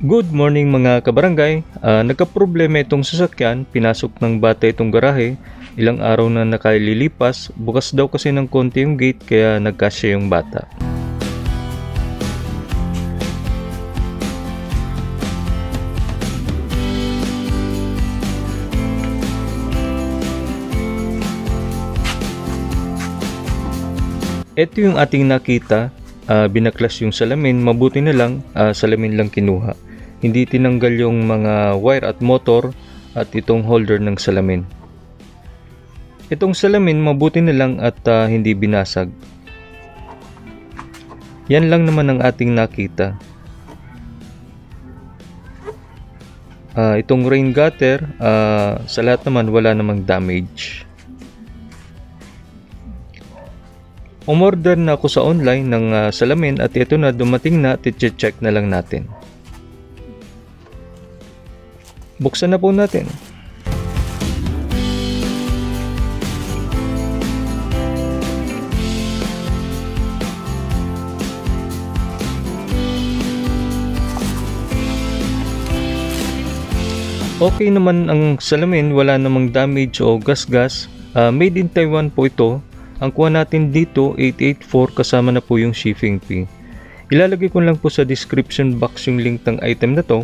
Good morning mga kabarangay. Nagka-problema itong sasakyan, pinasok ng bata itong garahe. Ilang araw na nakalilipas, bukas daw kasi ng konti yung gate kaya nagkasya yung bata. Ito yung ating nakita. Binaklas yung salamin, mabuti na lang salamin lang kinuha. Hindi tinanggal yung mga wire at motor at itong holder ng salamin. Itong salamin mabuti na lang at hindi binasag. Yan lang naman ang ating nakita. Itong rain gutter, sa lahat naman wala namang damage. Umorder na ako sa online ng salamin at ito na dumating na, check na lang natin. Buksan na po natin. Okay naman ang salamin, wala namang damage o gas-gas. Made in Taiwan po ito. Ang kuha natin dito, 884 kasama na po yung shipping fee. Ilalagay ko lang po sa description box yung link ng item na to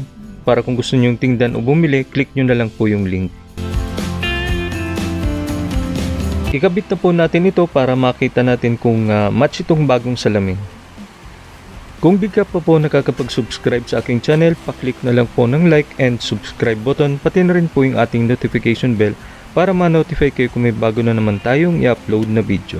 para kung gusto nyo tingnan o bumili, click nyo na lang po yung link. Ikabit na po natin ito para makita natin kung match itong bagong salamin. Kung di ka pa po nakakapag-subscribe sa aking channel, paklik na lang po ng like and subscribe button, pati na rin po yung ating notification bell para ma-notify kayo kung may bago na naman tayong i-upload na video.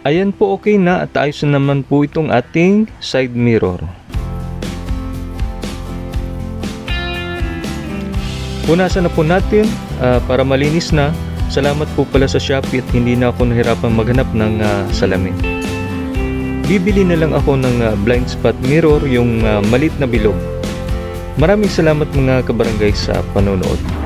Ayan po, okay na at ayos na naman po itong ating side mirror. Punasan na po natin para malinis na. Salamat po pala sa Shopee at hindi na ako nahirapan maghanap ng salamin. Bibili na lang ako ng blind spot mirror, yung maliit na bilog. Maraming salamat mga kabarangay sa panonood.